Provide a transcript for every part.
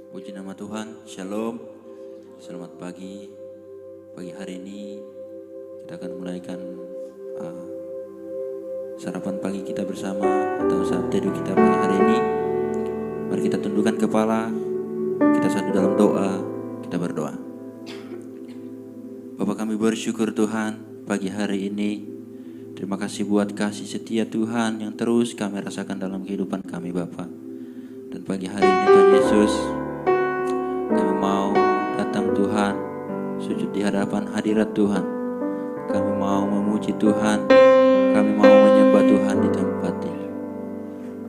Puji nama Tuhan, Shalom. Selamat pagi. Pagi hari ini kita akan mulaikan sarapan pagi kita bersama atau saat teduh kita pagi hari ini. Mari kita tundukkan kepala, kita satu dalam doa, kita berdoa. Bapa, kami bersyukur Tuhan pagi hari ini. Terima kasih buat kasih setia Tuhan yang terus kami rasakan dalam kehidupan kami Bapa. Dan pagi hari ini Tuhan Yesus, kami mau datang Tuhan, sujud di hadapan hadirat Tuhan. Kami mau memuji Tuhan, kami mau menyembah Tuhan di tempat ini.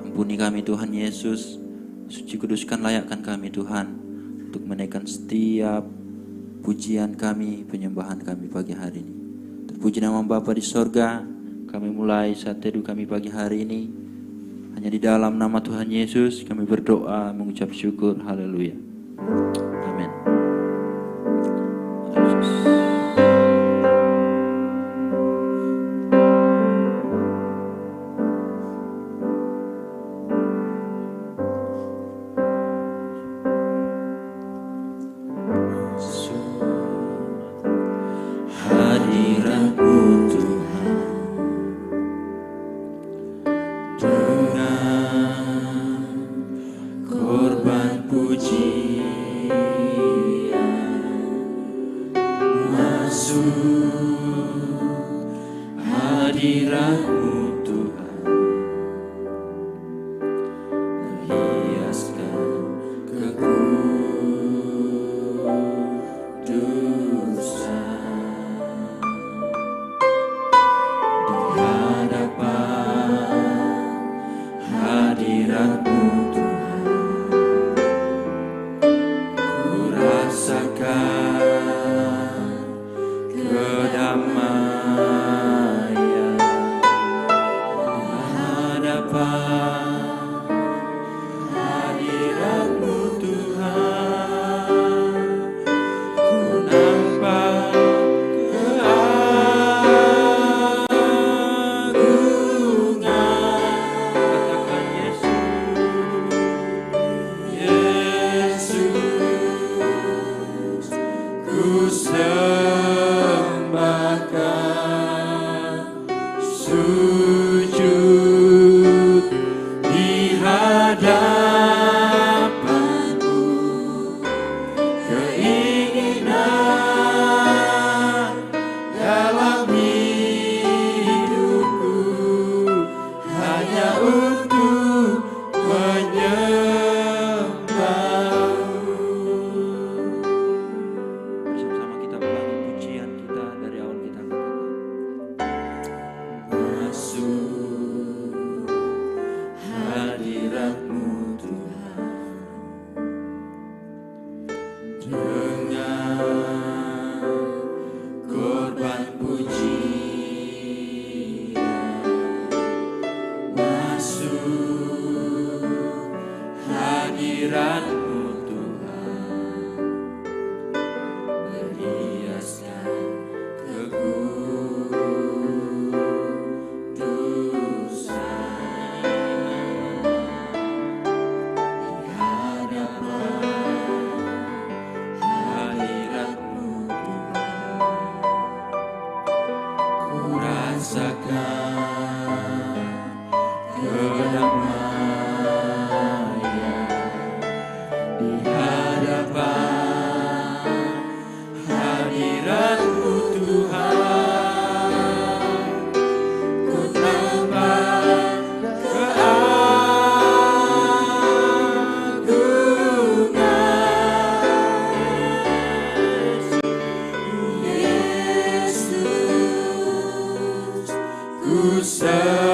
Ampuni kami Tuhan Yesus, suci kuduskan layakkan kami Tuhan, untuk menaikkan setiap pujian kami, penyembahan kami pagi hari ini. Terpuji nama Bapa di sorga, kami mulai saat teduh kami pagi hari ini. Hanya di dalam nama Tuhan Yesus kami berdoa mengucap syukur, haleluya. Amin. Ku sembah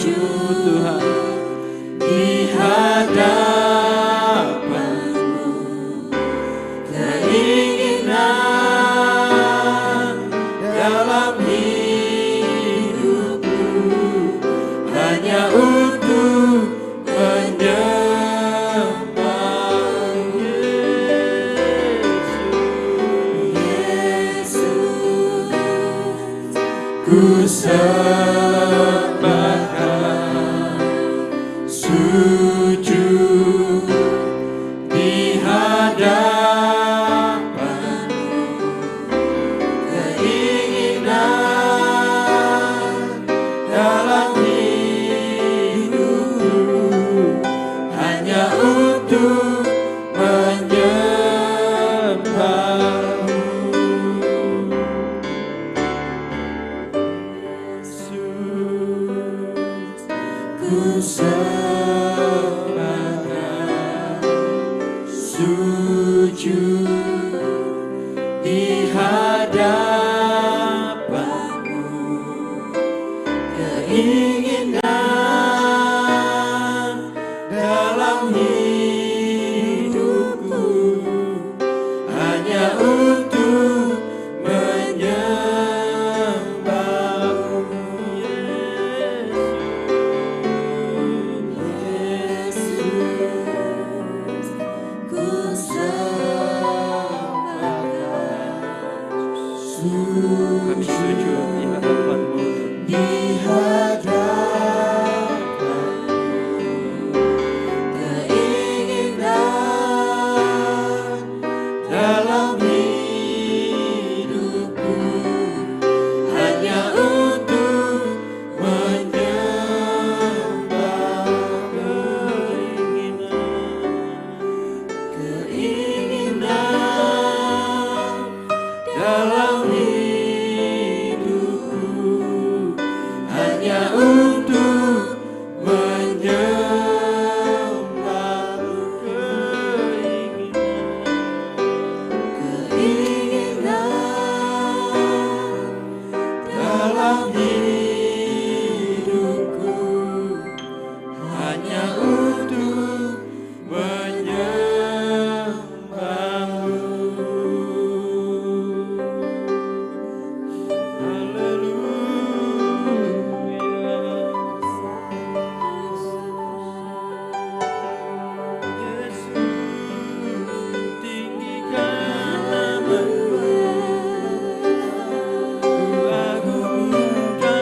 hadapanmu Tuhan, di hadapanmu. Keinginan dalam hidupku hanya untuk menyembah Yesus. Ku sembahkan, sujud di hadapanmu. Keinginan dalam hidupku hanya untuk menyembahmu. Ku sembahkan, sujud di hadapanmu. Keinginan dalam hidupku hanya untuk menyembahmu Yesus. Ku sembahkan, kami sujud di hadapanmu, di hadapanmu. Keinginan dalam hidupku hanya untuk menyembah. Keinginan dalam hidupku hanya untuk menyembah. Keinginan dalam hidupku hanya untuk menyembahmu. Tinggikan namamu, ku agungkan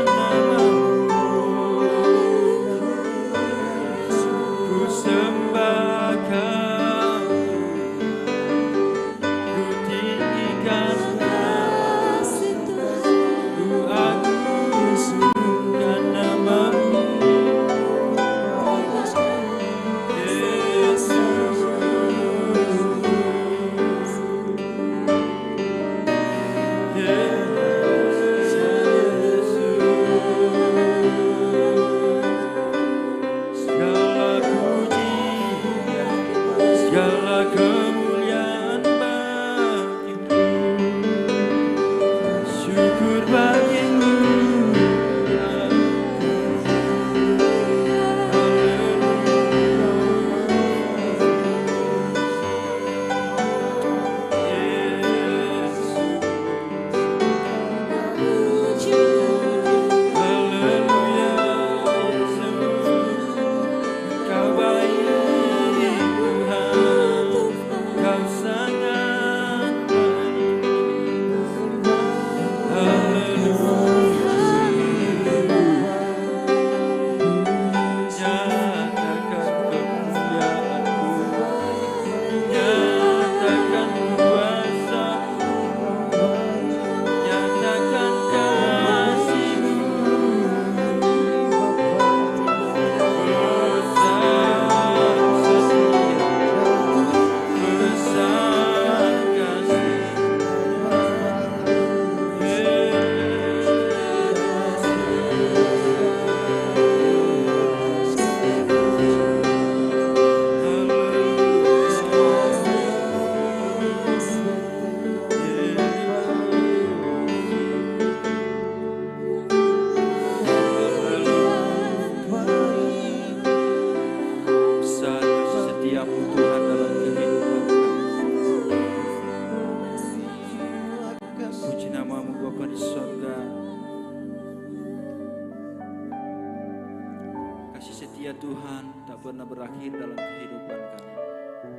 setia Tuhan tak pernah berakhir dalam kehidupan kami.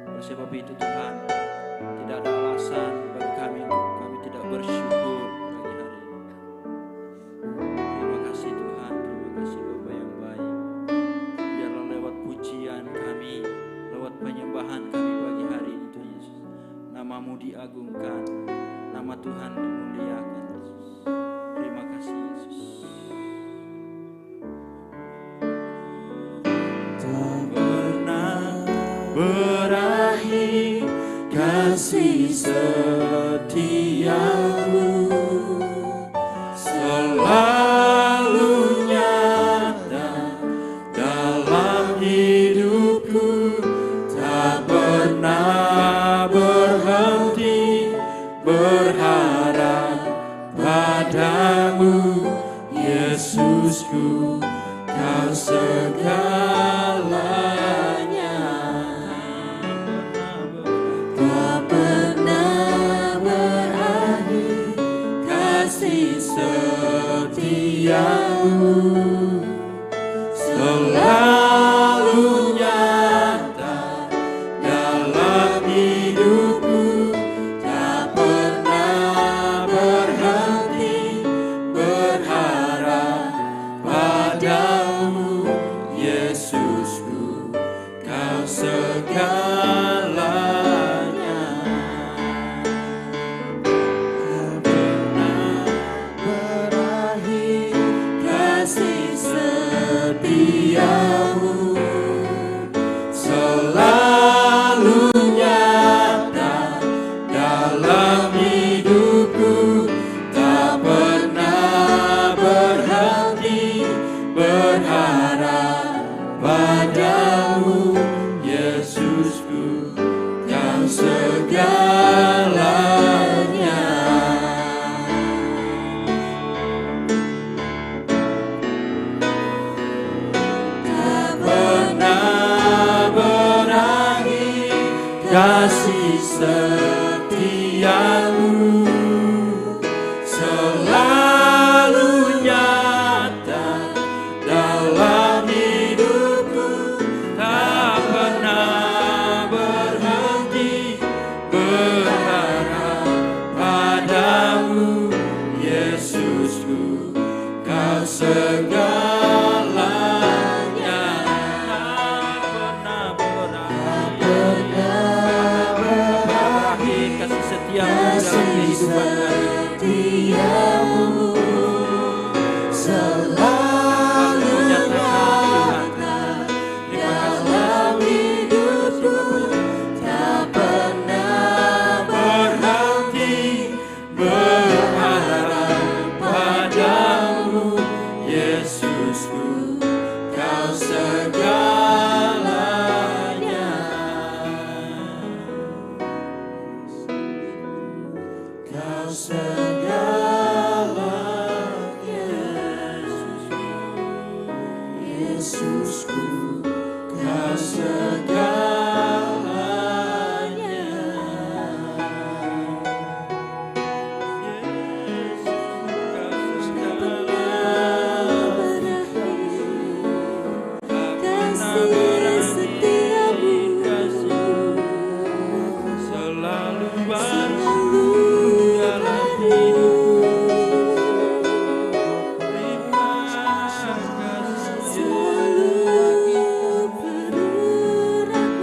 Oleh sebab itu Tuhan, tidak ada alasan bagi kami untuk kami tidak bersyukur pagi hari ini. Terima kasih Tuhan, terima kasih Bapa yang baik. Biarlah lewat pujian kami, lewat penyembahan kami pagi hari ini Tuhan Yesus, nama-Mu diagungkan, nama Tuhan dimuliakan Yesus. Terima kasih Yesus. Tak pernah berakhir kasih setiamu, selalu nyata dalam hidupku, tak pernah berhenti berharap padamu, Yesusku, Kau segalanya. Tak pernah berakhir kasih setiamu, selalu nyata dalam hidupku, tak pernah berhenti berharap padamu, Yesusku, Kau segalanya. Tak pernah berakhir kasih setiamu, selalu nyata dalam hidupku, tak pernah berhenti berharap padamu, Yesusku, Kau segalanya. Tak pernah berakhir kasih setiamu, selalu nyata dalam hidupku, tak pernah berhenti berharap padamu, Yesusku, Kau segalanya. Tak pernah berakhir kasih setiamu dalam kehidupan kami. Selalu nyata dalam hidupku, tak pernah berhenti berharap padamu, Yesusku, Kau segalanya. Kau segalanya, Yesusku, Kau segalanya. Yesus, Kau Kasih setiamu, selalu selalu dalam selalu bergerak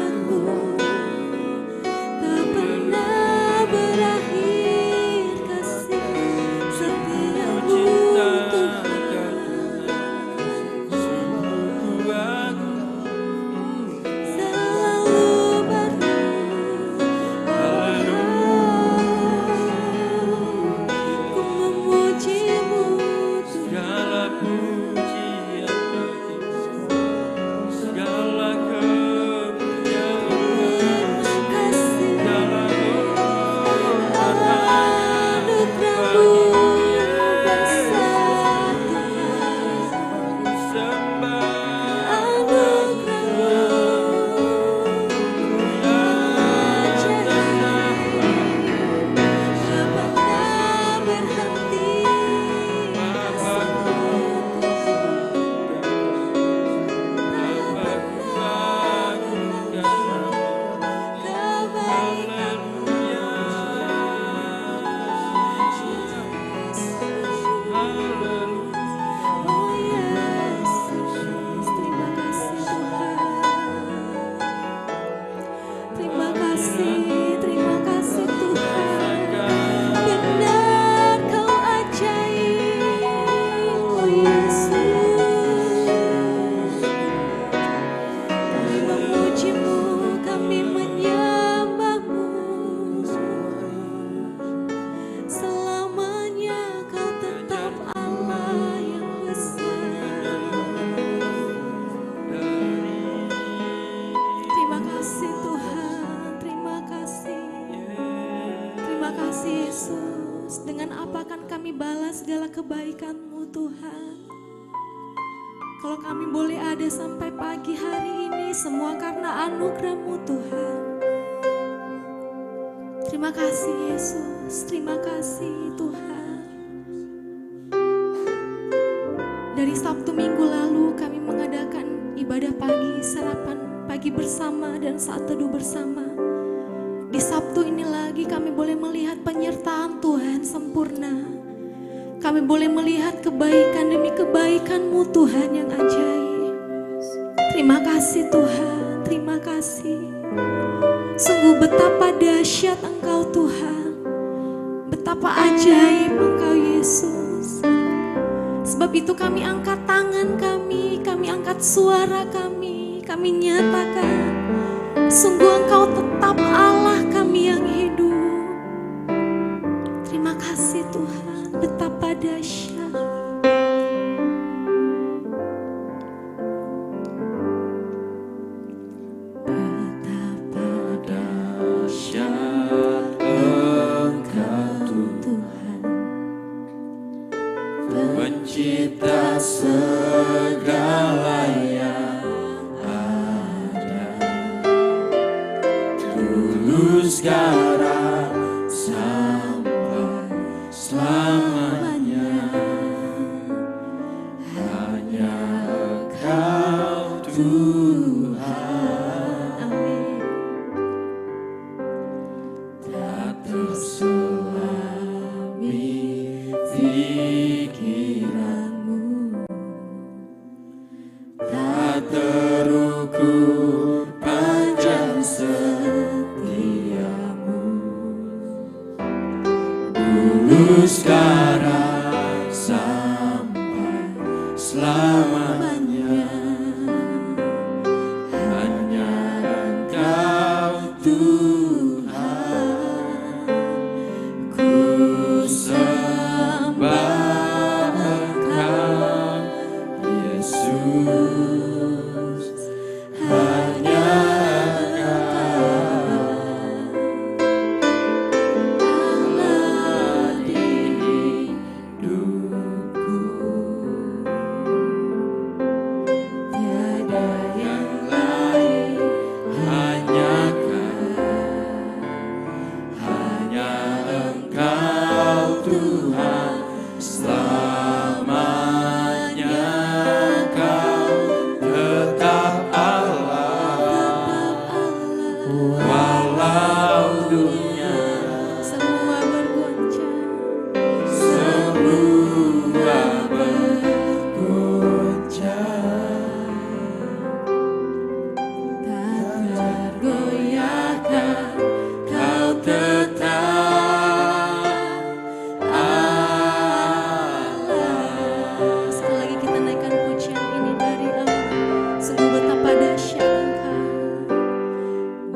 Kalau kami boleh ada sampai pagi hari ini, semua karena anugerah-Mu Tuhan. Terima kasih Yesus, terima kasih Tuhan. Dari Sabtu minggu lalu kami mengadakan ibadah pagi, sarapan pagi bersama dan saat teduh bersama. Di Sabtu ini lagi kami boleh melihat penyertaan Tuhan sempurna. Kami boleh melihat kebaikan demi kebaikan-Mu Tuhan yang ajaib. Terima kasih Tuhan, terima kasih. Sungguh betapa dahsyat Engkau Tuhan, betapa ajaib Engkau Yesus. Sebab itu kami angkat tangan kami angkat suara kami nyatakan, sungguh Engkau tetap Allah kami yang hidup. Terima kasih Tuhan, betapa dahsyat. Pencipta segala yang ada, dulu sekarang sampai selamanya, hanya Engkau Tuhan. Amin. Tak terselami pikiranmu, tak terukur panjang setiamu, dulu sekarang sampai selamanya, hanya Engkau Tuhan. Ku sembah Engkau Yesus, hanya Engkau Allah di hidupku. Tiada yang lain, hanya Engkau Tuhan, selamanya Kau tetap Allah, walau dunia Semua bergoncang, semua bergoncang, tak tergoyahkan, Kau tetap Allah. Sekali lagi kita naikkan pujian ini dari Allah. Sungguh betapa dahsyat Engkau,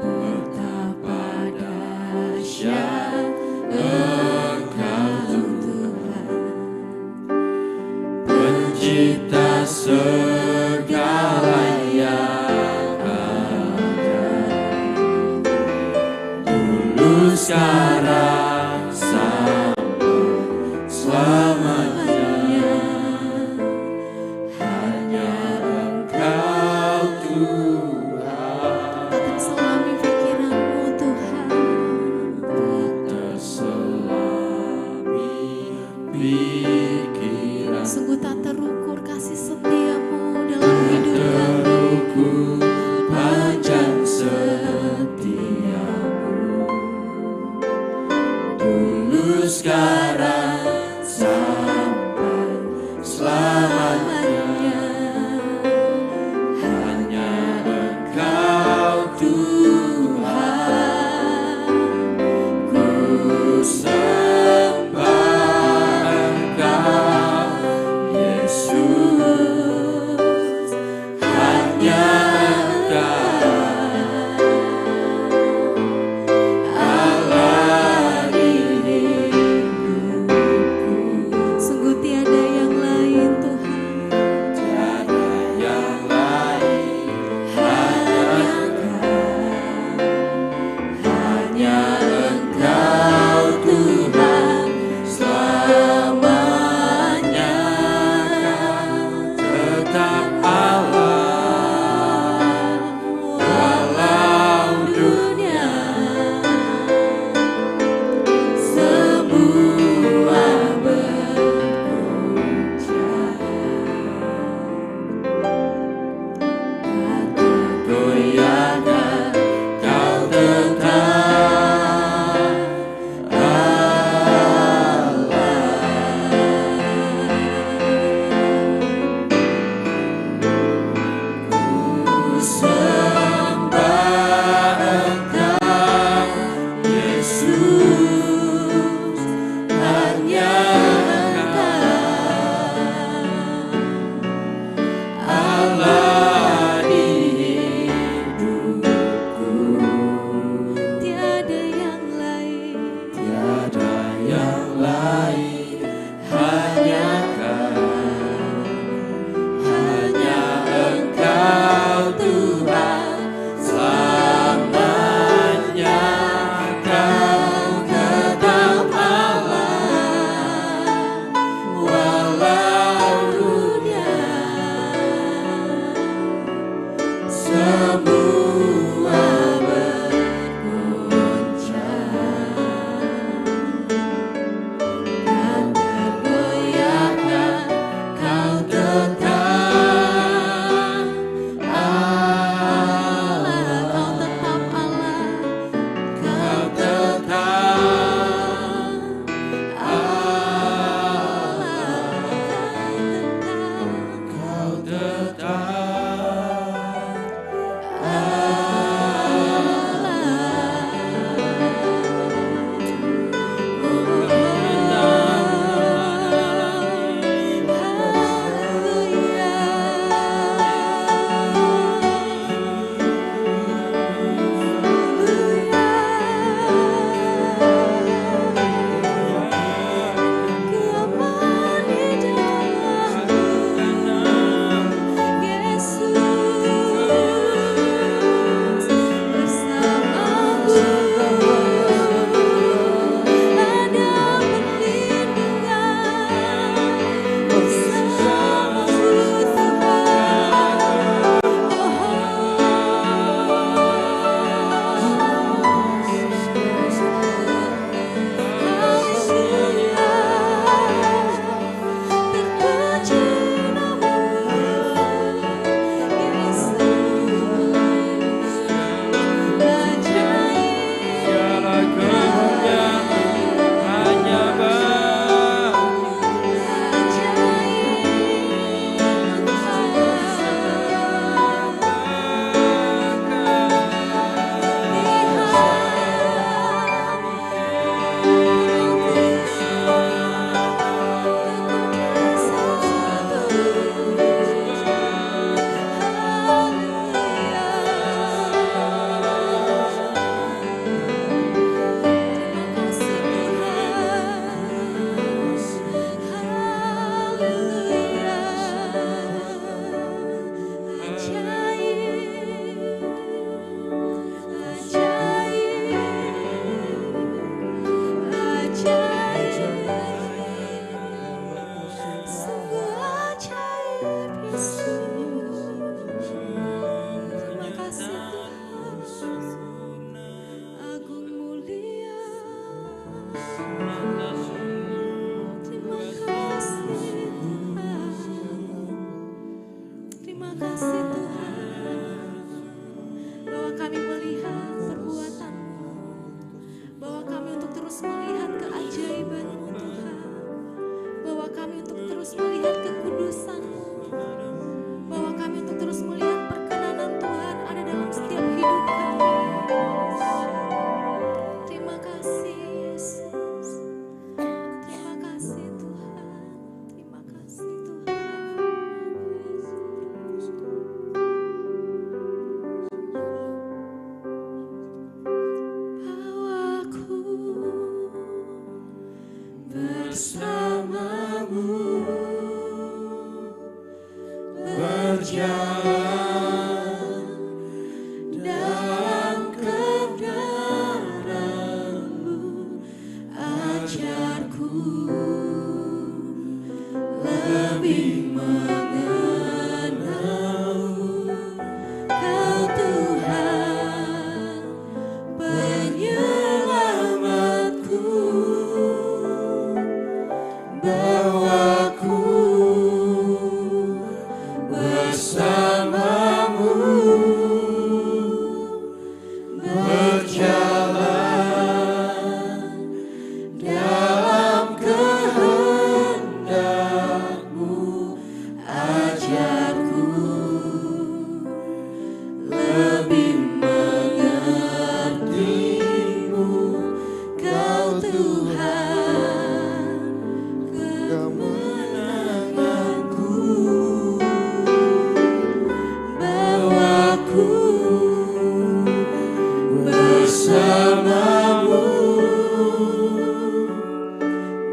Betapa dahsyat Engkau Tuhan, Pencipta segala yang ada, dulu sekarang sampai selamanya, hanya Engkau Tuhan. tak terselami pikiran-Mu Tuhan. Terselami pikiran, Sungguh tak terukur kasih setia-Mu dalam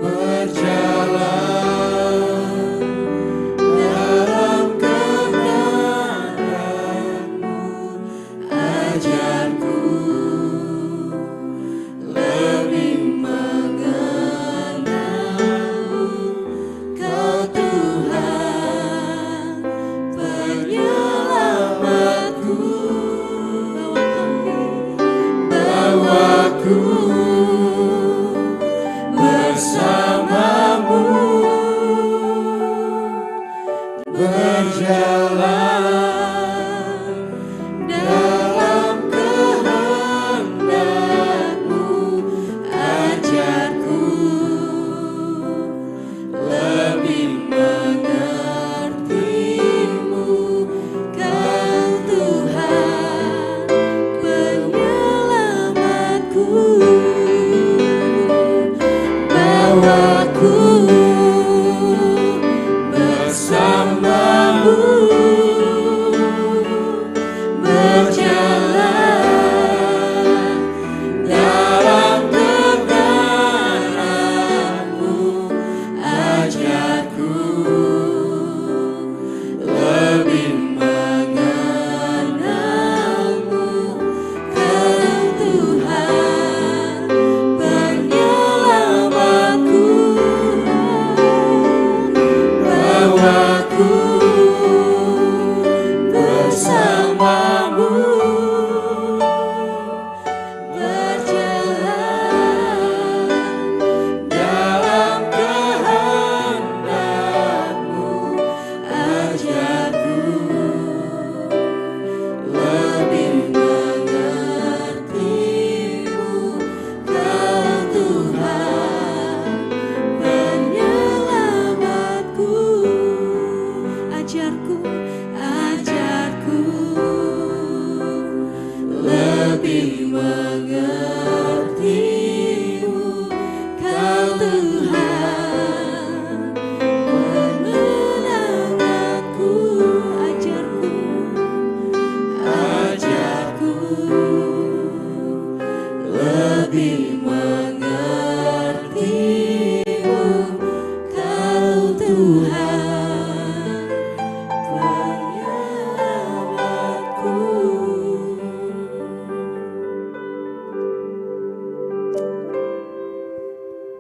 berjalan dalam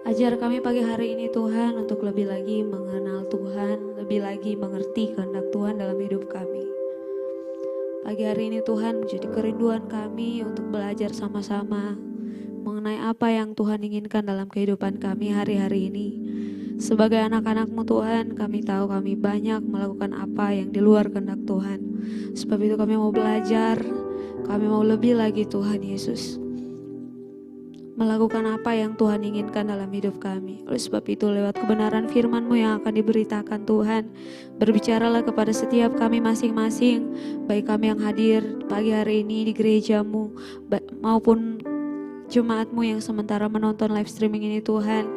Ajar kami pagi hari ini Tuhan untuk lebih lagi mengenal Tuhan, lebih lagi mengerti kehendak Tuhan dalam hidup kami. Pagi hari ini Tuhan menjadi kerinduan kami untuk belajar sama-sama mengenai apa yang Tuhan inginkan dalam kehidupan kami hari-hari ini. Sebagai anak-anak-Mu Tuhan, kami tahu kami banyak melakukan apa yang di luar kehendak Tuhan. Sebab itu kami mau belajar, kami mau lebih lagi Tuhan Yesus, melakukan apa yang Tuhan inginkan dalam hidup kami. Oleh sebab itu lewat kebenaran firman-Mu yang akan diberitakan Tuhan, berbicaralah kepada setiap kami masing-masing, baik kami yang hadir pagi hari ini di gereja-Mu maupun jemaat-Mu yang sementara menonton live streaming ini Tuhan.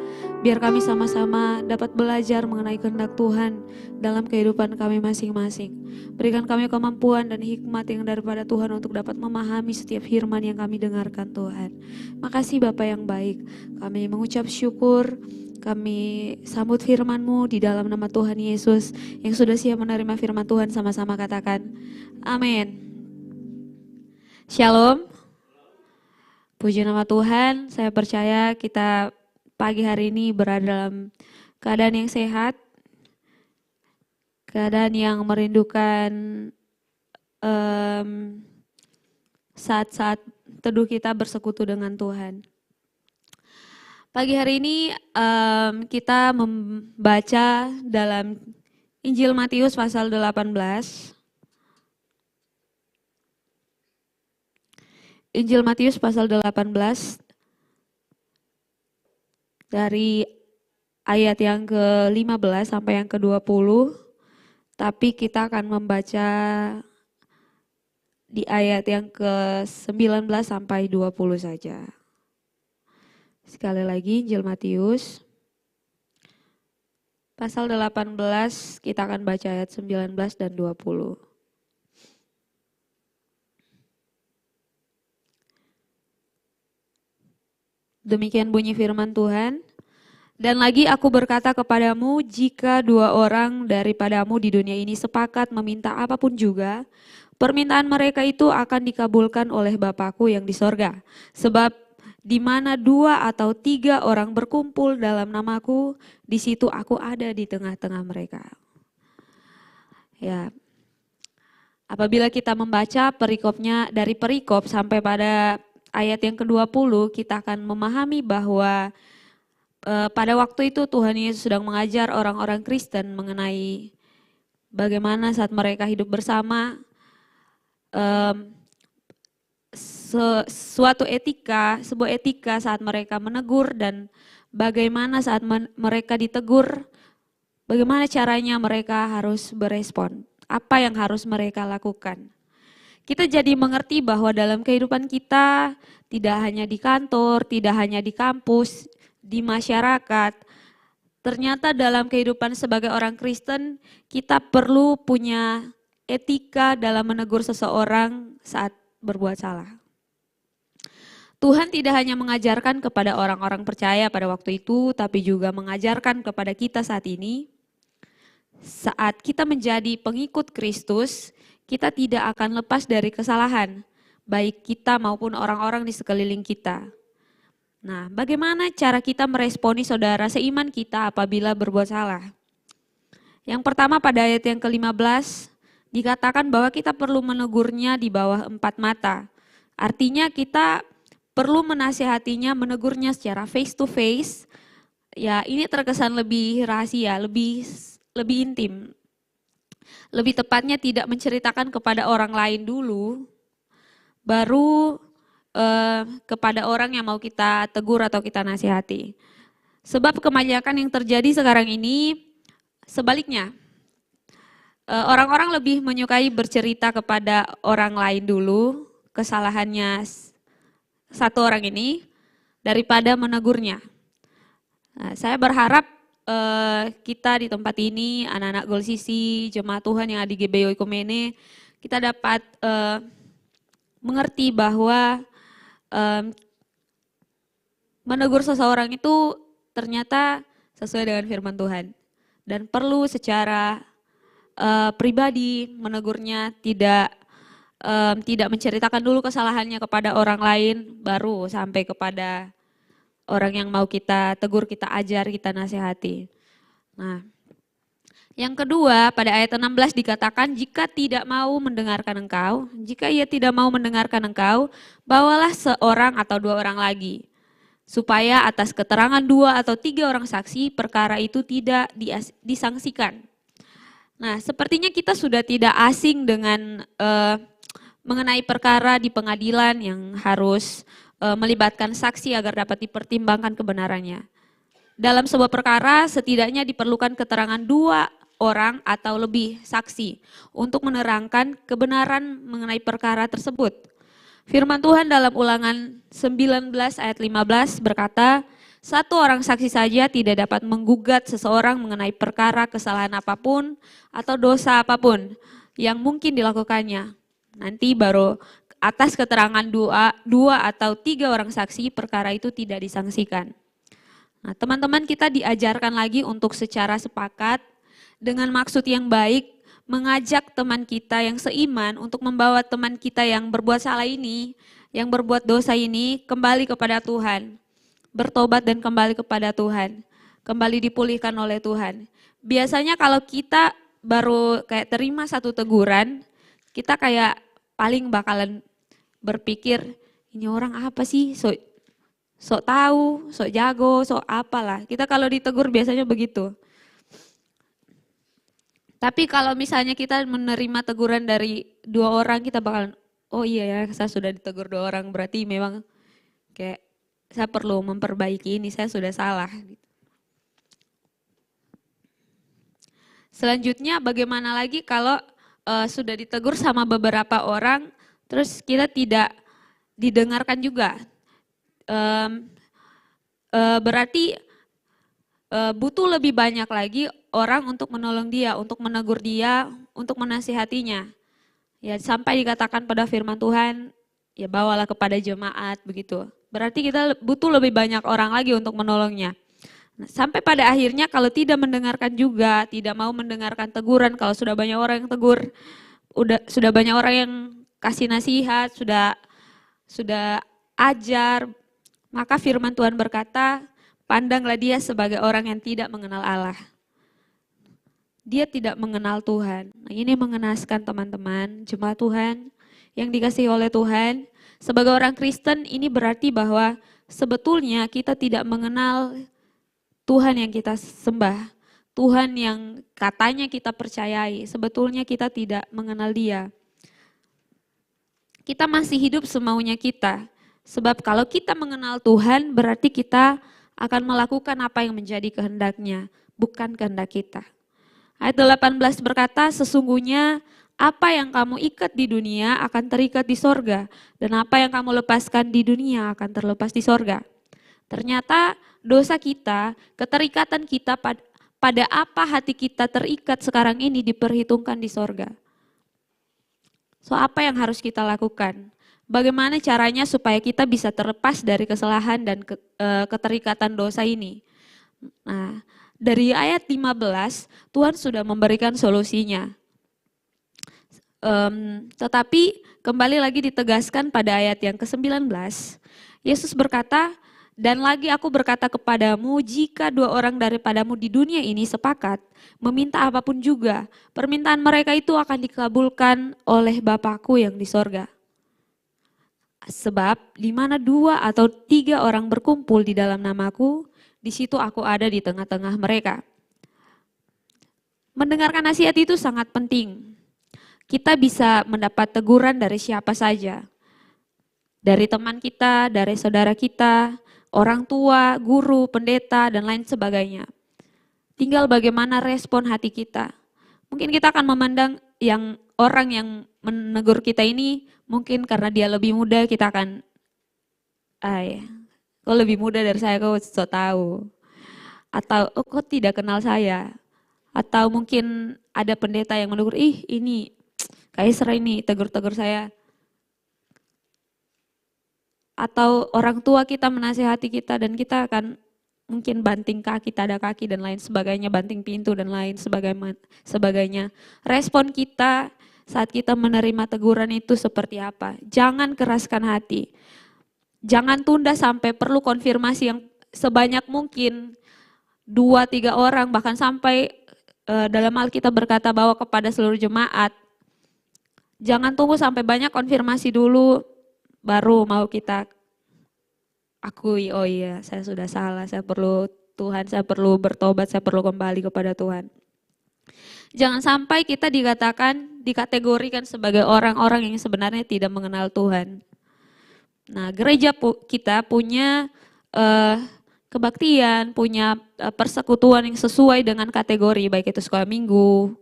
Biar kami sama-sama dapat belajar mengenai kehendak Tuhan dalam kehidupan kami masing-masing. Berikan kami kemampuan dan hikmat yang daripada Tuhan untuk dapat memahami setiap firman yang kami dengarkan Tuhan. Makasih Bapa yang baik, kami mengucap syukur, kami sambut firman-Mu di dalam nama Tuhan Yesus. Yang sudah siap menerima firman Tuhan sama-sama katakan amin. Shalom. Puji nama Tuhan, saya percaya kita pagi hari ini berada dalam keadaan yang sehat, keadaan yang merindukan saat-saat teduh kita bersekutu dengan Tuhan. Pagi hari ini kita membaca dalam Injil Matius pasal 18. Injil Matius pasal 18 dari ayat yang ke-15 sampai yang ke-20, tapi kita akan membaca di ayat yang ke-19 sampai 20 saja. Sekali lagi Injil Matius pasal 18 kita akan baca ayat 19 dan 20. Demikian bunyi firman Tuhan. Dan lagi aku berkata kepadamu, jika 2 orang daripadamu di dunia ini sepakat meminta apapun juga, permintaan mereka itu akan dikabulkan oleh Bapa-Ku yang di sorga. Sebab di mana 2 atau 3 orang berkumpul dalam namaku, di situ aku ada di tengah-tengah mereka. Ya, apabila kita membaca perikopnya dari perikop sampai pada ayat yang ke-20, kita akan memahami bahwa pada waktu itu Tuhan Yesus sedang mengajar orang-orang Kristen mengenai bagaimana saat mereka hidup bersama, sebuah etika saat mereka menegur, dan bagaimana saat mereka ditegur, bagaimana caranya mereka harus berespon, apa yang harus mereka lakukan. Kita jadi mengerti bahwa dalam kehidupan kita, tidak hanya di kantor, tidak hanya di kampus, di masyarakat, ternyata dalam kehidupan sebagai orang Kristen, kita perlu punya etika dalam menegur seseorang saat berbuat salah. Tuhan tidak hanya mengajarkan kepada orang-orang percaya pada waktu itu, tapi juga mengajarkan kepada kita saat ini. Saat kita menjadi pengikut Kristus, kita tidak akan lepas dari kesalahan, baik kita maupun orang-orang di sekeliling kita. Nah, bagaimana cara kita meresponi saudara seiman kita apabila berbuat salah? Yang pertama pada ayat yang ke-15, dikatakan bahwa kita perlu menegurnya di bawah 4 mata. Artinya kita perlu menasihatinya, menegurnya secara face to face. Ya, ini terkesan lebih rahasia, lebih intim. Lebih tepatnya tidak menceritakan kepada orang lain dulu, baru kepada orang yang mau kita tegur atau kita nasihati. Sebab kebanyakan yang terjadi sekarang ini sebaliknya. Orang-orang lebih menyukai bercerita kepada orang lain dulu kesalahannya satu orang ini daripada menegurnya. Nah, saya berharap kita di tempat ini, anak-anak Goal Sisi, jemaat Tuhan yang ada di GBO Ikumene, kita dapat mengerti bahwa menegur seseorang itu ternyata sesuai dengan firman Tuhan. Dan perlu secara pribadi menegurnya, tidak menceritakan dulu kesalahannya kepada orang lain, baru sampai kepada orang yang mau kita tegur, kita ajar, kita nasihati. Nah, yang kedua pada ayat 16 dikatakan jika tidak mau mendengarkan engkau, jika ia tidak mau mendengarkan engkau, bawalah seorang atau 2 orang lagi. Supaya atas keterangan 2 atau 3 orang saksi perkara itu tidak disangsikan. Nah, sepertinya kita sudah tidak asing dengan mengenai perkara di pengadilan yang harus melibatkan saksi agar dapat dipertimbangkan kebenarannya. Dalam sebuah perkara setidaknya diperlukan keterangan 2 orang atau lebih saksi untuk menerangkan kebenaran mengenai perkara tersebut. Firman Tuhan dalam Ulangan 19 ayat 15 berkata, 1 orang saksi saja tidak dapat menggugat seseorang mengenai perkara kesalahan apapun atau dosa apapun yang mungkin dilakukannya. Nanti baru atas keterangan 2 atau 3 orang saksi perkara itu tidak disangsikan. Nah, teman-teman, kita diajarkan lagi untuk secara sepakat dengan maksud yang baik, mengajak teman kita yang seiman untuk membawa teman kita yang berbuat salah ini, yang berbuat dosa ini kembali kepada Tuhan. Bertobat dan kembali kepada Tuhan. Kembali dipulihkan oleh Tuhan. Biasanya kalau kita baru kayak terima satu teguran, kita kayak paling bakalan berpikir, ini orang apa sih? Sok tahu, sok jago, sok apalah. Kita kalau ditegur biasanya begitu. Tapi kalau misalnya kita menerima teguran dari 2 orang, kita bakalan, oh iya ya, saya sudah ditegur 2 orang, berarti memang kayak saya perlu memperbaiki ini, saya sudah salah. Selanjutnya bagaimana lagi kalau sudah ditegur sama beberapa orang, terus kita tidak didengarkan juga. Berarti butuh lebih banyak lagi orang untuk menolong dia, untuk menegur dia, untuk menasihatinya. Ya, sampai dikatakan pada firman Tuhan, ya bawalah kepada jemaat begitu. Berarti kita butuh lebih banyak orang lagi untuk menolongnya. Nah, sampai pada akhirnya kalau tidak mendengarkan juga, tidak mau mendengarkan teguran, kalau sudah banyak orang yang tegur, sudah banyak orang yang kasih nasihat, sudah ajar, maka firman Tuhan berkata, pandanglah dia sebagai orang yang tidak mengenal Allah. Dia tidak mengenal Tuhan. Nah, ini mengenaskan teman-teman, jemaat Tuhan yang dikasihi oleh Tuhan. Sebagai orang Kristen ini berarti bahwa sebetulnya kita tidak mengenal Tuhan yang kita sembah. Tuhan yang katanya kita percayai, sebetulnya kita tidak mengenal Dia. Kita masih hidup semaunya kita. Sebab kalau kita mengenal Tuhan, berarti kita akan melakukan apa yang menjadi kehendak-Nya, bukan kehendak kita. Ayat 18 berkata, sesungguhnya apa yang kamu ikat di dunia akan terikat di sorga, dan apa yang kamu lepaskan di dunia akan terlepas di sorga. Ternyata dosa kita, keterikatan kita pada apa hati kita terikat sekarang ini diperhitungkan di sorga. So apa yang harus kita lakukan? Bagaimana caranya supaya kita bisa terlepas dari kesalahan dan keterikatan dosa ini? Nah, dari ayat 15 Tuhan sudah memberikan solusinya. Tetapi kembali lagi ditegaskan pada ayat yang ke-19, Yesus berkata, dan lagi aku berkata kepadamu, jika 2 orang daripadamu di dunia ini sepakat meminta apapun juga, permintaan mereka itu akan dikabulkan oleh Bapakku yang di sorga. Sebab di mana 2 atau 3 orang berkumpul di dalam namaku, di situ aku ada di tengah-tengah mereka. Mendengarkan nasihat itu sangat penting. Kita bisa mendapat teguran dari siapa saja. Dari teman kita, dari saudara kita, orang tua, guru, pendeta, dan lain sebagainya. Tinggal bagaimana respon hati kita. Mungkin kita akan memandang orang yang menegur kita ini mungkin karena dia lebih muda, kita akan, kau lebih muda dari saya, kau so tahu. Atau kau tidak kenal saya. Atau mungkin ada pendeta yang menegur, ini kayak sering nih tegur-tegur saya. Atau orang tua kita menasihati kita dan kita akan mungkin banting kaki, tada kaki dan lain sebagainya, banting pintu dan lain sebagainya. Respon kita saat kita menerima teguran itu seperti apa? Jangan keraskan hati. Jangan tunda sampai perlu konfirmasi yang sebanyak mungkin 2-3 orang, bahkan sampai dalam Alkitab berkata bahwa kepada seluruh jemaat. Jangan tunggu sampai banyak konfirmasi dulu baru mau kita akui, oh iya saya sudah salah, saya perlu Tuhan, saya perlu bertobat, saya perlu kembali kepada Tuhan. Jangan sampai kita dikategorikan sebagai orang-orang yang sebenarnya tidak mengenal Tuhan. Nah, gereja kita punya kebaktian, punya persekutuan yang sesuai dengan kategori, baik itu sekolah minggu,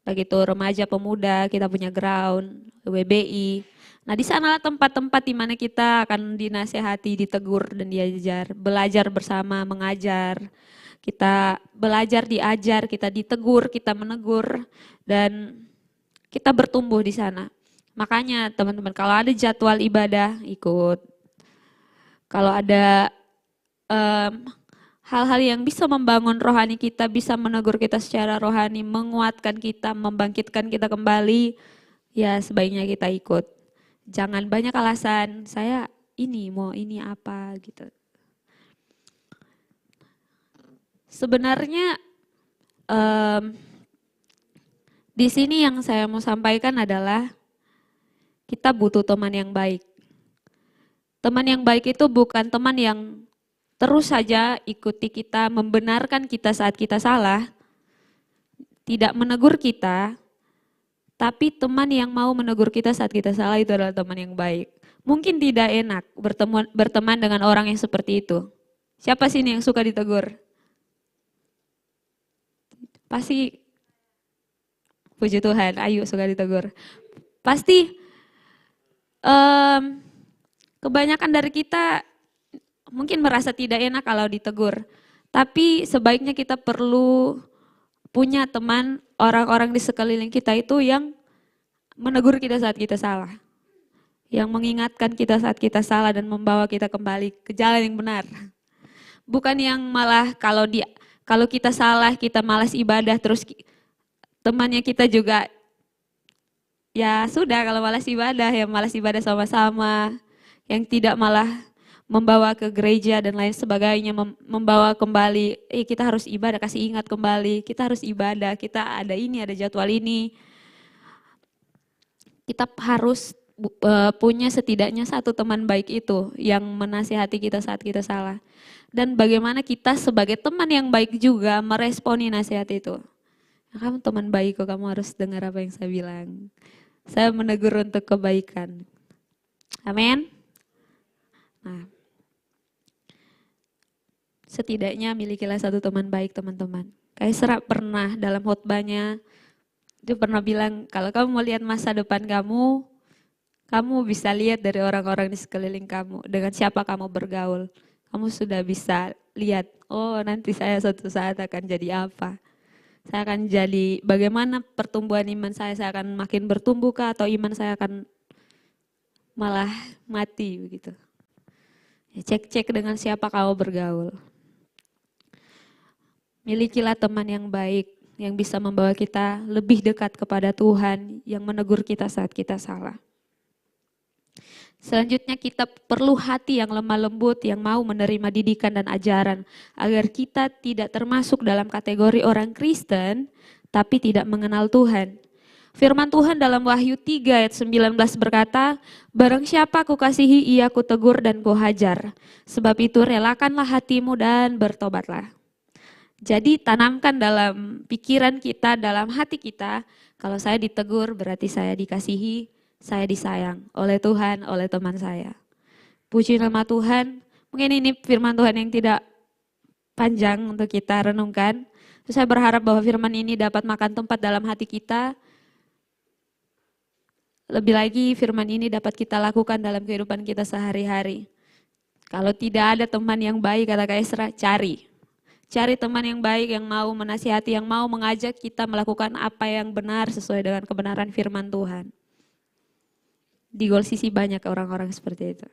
baik itu remaja pemuda, kita punya ground, WBI. Nah, di sana tempat-tempat di mana kita akan dinasehati, ditegur dan diajar, belajar bersama, mengajar. Kita belajar, diajar, kita ditegur, kita menegur, dan kita bertumbuh di sana. Makanya teman-teman, kalau ada jadwal ibadah, ikut. Kalau ada hal-hal yang bisa membangun rohani kita, bisa menegur kita secara rohani, menguatkan kita, membangkitkan kita kembali, ya sebaiknya kita ikut. Jangan banyak alasan, saya mau ini apa gitu. Sebenarnya di sini yang saya mau sampaikan adalah kita butuh teman yang baik. Teman yang baik itu bukan teman yang terus saja ikuti kita, membenarkan kita saat kita salah, tidak menegur kita, tapi teman yang mau menegur kita saat kita salah itu adalah teman yang baik. Mungkin tidak enak berteman dengan orang yang seperti itu. Siapa sih yang suka ditegur? Pasti, puji Tuhan, Ayu suka ditegur. Pasti kebanyakan dari kita mungkin merasa tidak enak kalau ditegur. Tapi sebaiknya kita perlu punya teman, orang-orang di sekeliling kita itu yang menegur kita saat kita salah. Yang mengingatkan kita saat kita salah dan membawa kita kembali ke jalan yang benar. Bukan yang malah kalau kita salah, kita malas ibadah, terus temannya kita juga, ya sudah kalau malas ibadah, ya malas ibadah sama-sama. Yang tidak malah membawa ke gereja dan lain sebagainya, membawa kembali, kita harus ibadah, kasih ingat kembali, kita harus ibadah, kita ada ini, ada jadwal ini. Kita harus punya setidaknya satu teman baik itu yang menasihati kita saat kita salah. Dan bagaimana kita sebagai teman yang baik juga meresponi nasihat itu. Kamu teman baik kok, kamu harus dengar apa yang saya bilang. Saya menegur untuk kebaikan. Amin. Nah, setidaknya milikilah satu teman baik, teman-teman. Kaisar pernah dalam khotbahnya, dia pernah bilang, kalau kamu mau lihat masa depan kamu bisa lihat dari orang-orang di sekeliling kamu, dengan siapa kamu bergaul. Kamu sudah bisa lihat, oh nanti saya suatu saat akan jadi apa. Saya akan jadi, bagaimana pertumbuhan iman saya akan makin bertumbuh kah, atau iman saya akan malah mati begitu. Ya, cek-cek dengan siapa kamu bergaul. Milikilah teman yang baik, yang bisa membawa kita lebih dekat kepada Tuhan, yang menegur kita saat kita salah. Selanjutnya kita perlu hati yang lemah lembut, yang mau menerima didikan dan ajaran, agar kita tidak termasuk dalam kategori orang Kristen, tapi tidak mengenal Tuhan. Firman Tuhan dalam Wahyu 3 ayat 19 berkata, barang siapa kukasihi ia kutegur dan kuhajar, sebab itu relakanlah hatimu dan bertobatlah. Jadi tanamkan dalam pikiran kita, dalam hati kita, kalau saya ditegur berarti saya dikasihi, saya disayang oleh Tuhan, oleh teman saya. Puji nama Tuhan. Mungkin ini firman Tuhan yang tidak panjang untuk kita renungkan. Saya berharap bahwa firman ini dapat makan tempat dalam hati kita. Lebih lagi firman ini dapat kita lakukan dalam kehidupan kita sehari-hari. Kalau tidak ada teman yang baik, kata Kaisra, cari. Cari teman yang baik, yang mau menasihati, yang mau mengajak kita melakukan apa yang benar sesuai dengan kebenaran firman Tuhan. Di Gold City banyak orang-orang seperti itu.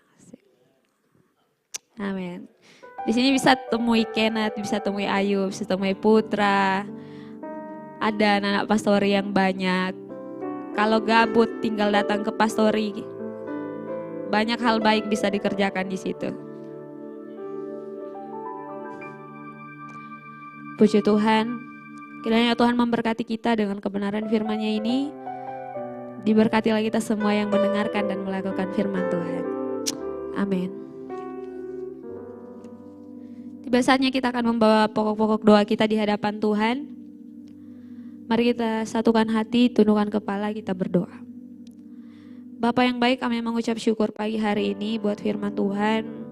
Amin. Di sini bisa temui Kenneth, bisa temui Ayu, bisa temui Putra. Ada anak pastori yang banyak. Kalau gabut tinggal datang ke pastori. Banyak hal baik bisa dikerjakan di situ. Puji Tuhan. Kiranya Tuhan memberkati kita dengan kebenaran firman-Nya ini. Diberkatilah kita semua yang mendengarkan dan melakukan firman Tuhan. Amin. Tiba saatnya kita akan membawa pokok-pokok doa kita di hadapan Tuhan. Mari kita satukan hati, tundukkan kepala, kita berdoa. Bapa yang baik, kami mengucap syukur pagi hari ini buat firman Tuhan.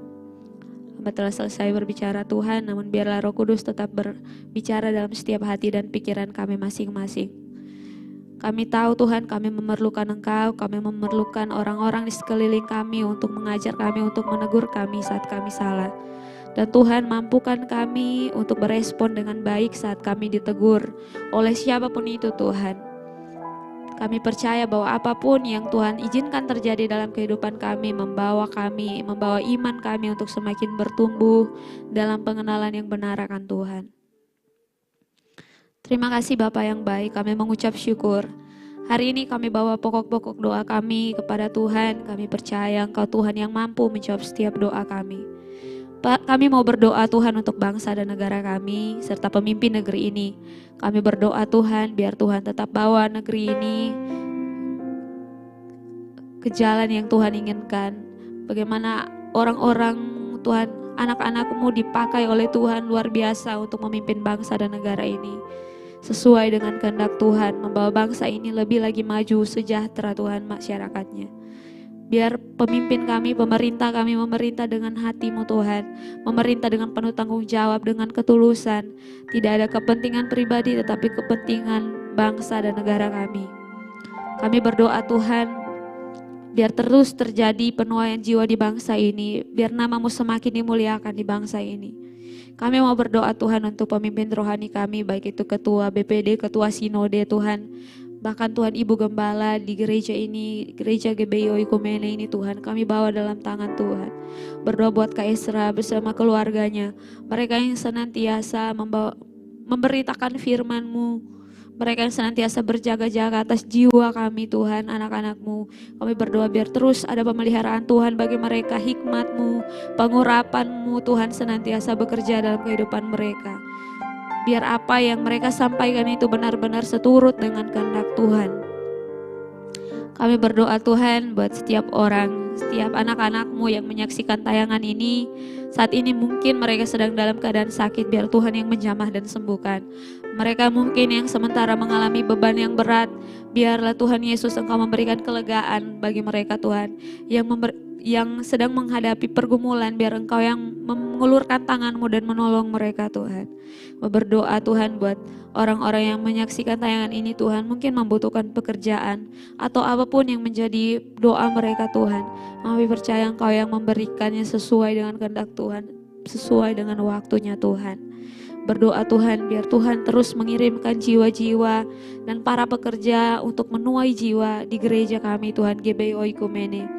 Hamba telah selesai berbicara Tuhan, namun biarlah Roh Kudus tetap berbicara dalam setiap hati dan pikiran kami masing-masing. Kami tahu Tuhan, kami memerlukan Engkau, kami memerlukan orang-orang di sekeliling kami untuk mengajar kami, untuk menegur kami saat kami salah. Dan Tuhan, mampukan kami untuk berespon dengan baik saat kami ditegur oleh siapapun itu Tuhan. Kami percaya bahwa apapun yang Tuhan izinkan terjadi dalam kehidupan kami, membawa iman kami untuk semakin bertumbuh dalam pengenalan yang benar akan Tuhan. Terima kasih Bapa yang baik, kami mengucap syukur. Hari ini kami bawa pokok-pokok doa kami kepada Tuhan. Kami percaya Engkau Tuhan yang mampu menjawab setiap doa kami. Kami mau berdoa Tuhan untuk bangsa dan negara kami, serta pemimpin negeri ini. Kami berdoa Tuhan, biar Tuhan tetap bawa negeri ini ke jalan yang Tuhan inginkan. Bagaimana orang-orang Tuhan, anak-anak-Mu dipakai oleh Tuhan luar biasa untuk memimpin bangsa dan negara ini. Sesuai dengan kehendak Tuhan, membawa bangsa ini lebih lagi maju, sejahtera Tuhan masyarakatnya. Biar pemimpin kami, pemerintah kami memerintah dengan hati-Mu Tuhan. Memerintah dengan penuh tanggung jawab, dengan ketulusan. Tidak ada kepentingan pribadi tetapi kepentingan bangsa dan negara kami. Kami berdoa Tuhan, biar terus terjadi penuaian jiwa di bangsa ini. Biar nama-Mu semakin dimuliakan di bangsa ini. Kami mau berdoa Tuhan untuk pemimpin rohani kami, baik itu ketua BPD, ketua sinode Tuhan. Bahkan Tuhan Ibu Gembala di gereja ini, gereja GBI Oikumene ini Tuhan, kami bawa dalam tangan Tuhan. Berdoa buat Kak Esra bersama keluarganya. Mereka yang senantiasa memberitakan firman-Mu. Mereka yang senantiasa berjaga-jaga atas jiwa kami Tuhan, anak-anak-Mu. Kami berdoa biar terus ada pemeliharaan Tuhan bagi mereka, hikmat-Mu, pengurapan-Mu Tuhan senantiasa bekerja dalam kehidupan mereka. Biar apa yang mereka sampaikan itu benar-benar seturut dengan kehendak Tuhan. Kami berdoa Tuhan buat setiap orang, setiap anak-anak-Mu yang menyaksikan tayangan ini. Saat ini mungkin mereka sedang dalam keadaan sakit, biar Tuhan yang menjamah dan sembuhkan. Mereka mungkin yang sementara mengalami beban yang berat, biarlah Tuhan Yesus Engkau memberikan kelegaan bagi mereka Tuhan. Yang sedang menghadapi pergumulan, biar Engkau yang mengulurkan tangan-Mu dan menolong mereka Tuhan. Berdoa Tuhan buat orang-orang yang menyaksikan tayangan ini Tuhan, mungkin membutuhkan pekerjaan atau apapun yang menjadi doa mereka Tuhan. Kami percaya Engkau yang memberikannya sesuai dengan kehendak Tuhan, sesuai dengan waktunya Tuhan. Berdoa Tuhan, biar Tuhan terus mengirimkan jiwa-jiwa dan para pekerja untuk menuai jiwa di gereja kami Tuhan, GBI Oikumene.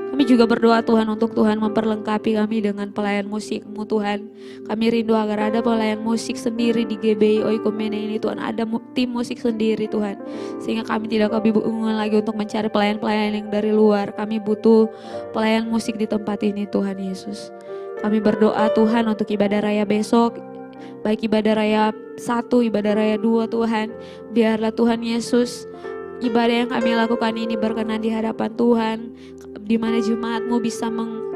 Kami juga berdoa Tuhan untuk Tuhan memperlengkapi kami dengan pelayan musik-Mu Tuhan. Kami rindu agar ada pelayan musik sendiri di GBI Oikumene ini Tuhan. Ada tim musik sendiri Tuhan. Sehingga kami tidak kebingungan lagi untuk mencari pelayan-pelayan yang dari luar. Kami butuh pelayan musik di tempat ini Tuhan Yesus. Kami berdoa Tuhan untuk ibadah raya besok. Baik ibadah raya 1, ibadah raya 2 Tuhan. Biarlah Tuhan Yesus, ibadah yang kami lakukan ini berkenan di hadapan Tuhan, di mana jemaat-Mu bisa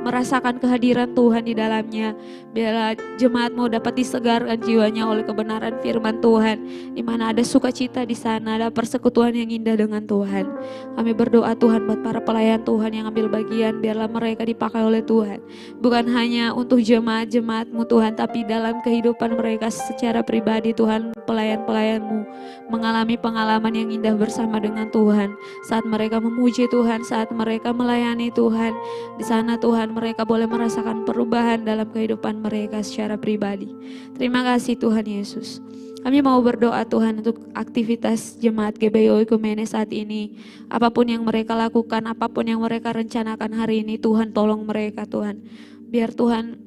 merasakan kehadiran Tuhan di dalamnya. Biarlah jemaat-Mu dapat disegarkan jiwanya oleh kebenaran firman Tuhan, di mana ada sukacita di sana, ada persekutuan yang indah dengan Tuhan. Kami berdoa Tuhan buat para pelayan Tuhan yang ambil bagian, biarlah mereka dipakai oleh Tuhan, bukan hanya untuk jemaat-jemaat-Mu Tuhan, tapi dalam kehidupan mereka secara pribadi Tuhan. Pelayan-pelayan-Mu mengalami pengalaman yang indah bersama dengan Tuhan, saat mereka memuji Tuhan, saat mereka melayani Tuhan. Di sana Tuhan mereka boleh merasakan perubahan dalam kehidupan mereka secara pribadi. Terima kasih Tuhan Yesus. Kami mau berdoa Tuhan untuk aktivitas jemaat GBI Oikumene saat ini. Apapun yang mereka lakukan, apapun yang mereka rencanakan hari ini, Tuhan tolong mereka Tuhan. Biar Tuhan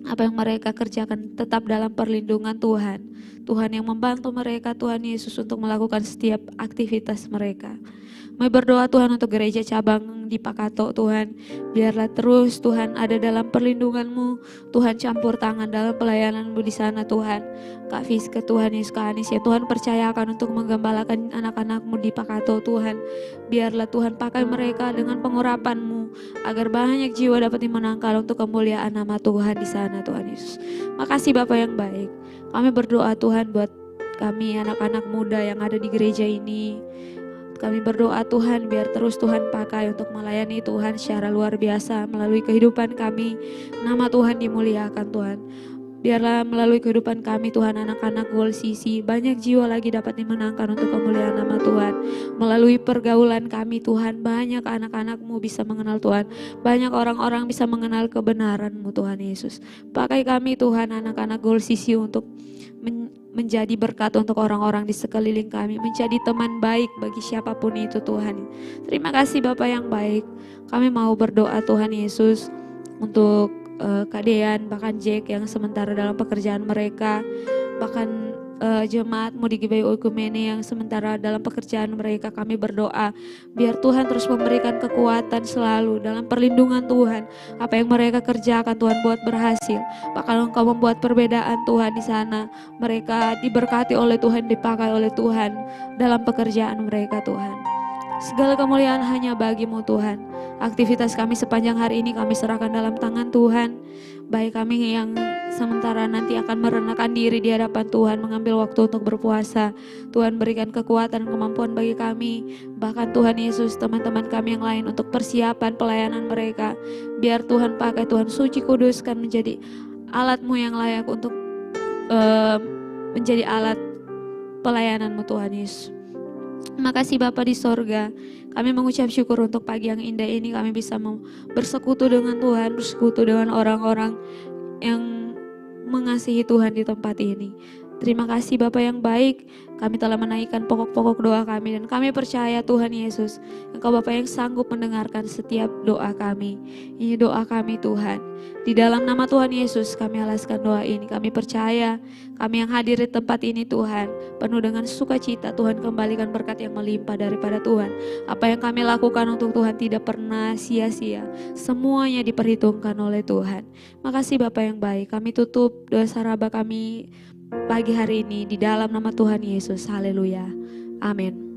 apa yang mereka kerjakan tetap dalam perlindungan Tuhan. Tuhan yang membantu mereka Tuhan Yesus untuk melakukan setiap aktivitas mereka. Kami berdoa Tuhan untuk gereja cabang di Pakato Tuhan. Biarlah terus Tuhan ada dalam perlindungan-Mu. Tuhan campur tangan dalam pelayanan-Mu di sana Tuhan. Kak Fiske Tuhan Yesus, Kak Anis ya Tuhan percayakan untuk menggembalakan anak-anak-Mu di Pakato Tuhan. Biarlah Tuhan pakai mereka dengan pengurapan-Mu agar banyak jiwa dapat dimenangkan untuk kemuliaan nama Tuhan di sana Tuhan Yesus. Makasih Bapa yang baik. Kami berdoa Tuhan buat kami anak-anak muda yang ada di gereja ini. Kami berdoa Tuhan biar terus Tuhan pakai untuk melayani Tuhan secara luar biasa melalui kehidupan kami. Nama Tuhan dimuliakan Tuhan. Biarlah melalui kehidupan kami Tuhan, anak-anak Gold CC banyak jiwa lagi dapat dimenangkan untuk kemuliaan nama Tuhan. Melalui pergaulan kami Tuhan, banyak anak-anak-Mu bisa mengenal Tuhan. Banyak orang-orang bisa mengenal kebenaran-Mu Tuhan Yesus. Pakai kami Tuhan, anak-anak Gold CC untuk menjadi berkat untuk orang-orang di sekeliling kami, menjadi teman baik bagi siapapun itu Tuhan. Terima kasih Bapa yang baik. Kami mau berdoa Tuhan Yesus untuk Kak Dean, bahkan Jack yang sementara dalam pekerjaan mereka, bahkan jemaat-Mu di GBI Oikumene yang sementara dalam pekerjaan mereka. Kami berdoa biar Tuhan terus memberikan kekuatan selalu dalam perlindungan Tuhan. Apa yang mereka kerjakan Tuhan buat berhasil. Bahkan Engkau membuat perbedaan Tuhan di sana. Mereka diberkati oleh Tuhan, dipakai oleh Tuhan dalam pekerjaan mereka Tuhan. Segala kemuliaan hanya bagi-Mu Tuhan. Aktivitas kami sepanjang hari ini kami serahkan dalam tangan Tuhan. Baik kami yang sementara nanti akan merendahkan diri di hadapan Tuhan, mengambil waktu untuk berpuasa. Tuhan berikan kekuatan, kemampuan bagi kami. Bahkan Tuhan Yesus, teman-teman kami yang lain untuk persiapan pelayanan mereka. Biar Tuhan pakai, Tuhan suci kuduskan menjadi alat-Mu yang layak untuk menjadi alat pelayanan-Mu Tuhan Yesus. Terima kasih Bapa di sorga. Kami mengucap syukur untuk pagi yang indah ini. Kami bisa bersekutu dengan Tuhan, bersekutu dengan orang-orang yang mengasihi Tuhan di tempat ini. Terima kasih Bapa yang baik. Kami telah menaikkan pokok-pokok doa kami, dan kami percaya Tuhan Yesus, Engkau Bapa yang sanggup mendengarkan setiap doa kami. Ini doa kami Tuhan. Di dalam nama Tuhan Yesus kami alaskan doa ini. Kami percaya kami yang hadir di tempat ini Tuhan, penuh dengan sukacita. Tuhan kembalikan berkat yang melimpah daripada Tuhan. Apa yang kami lakukan untuk Tuhan tidak pernah sia-sia. Semuanya diperhitungkan oleh Tuhan. Makasih Bapa yang baik. Kami tutup doa saraba kami pagi hari ini di dalam nama Tuhan Yesus. Haleluya. Amin.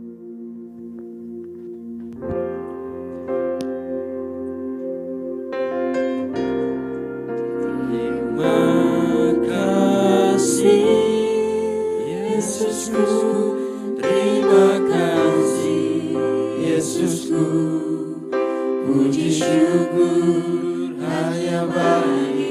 Yesusku, terima kasih Yesusku. Puji syukur hanya bagi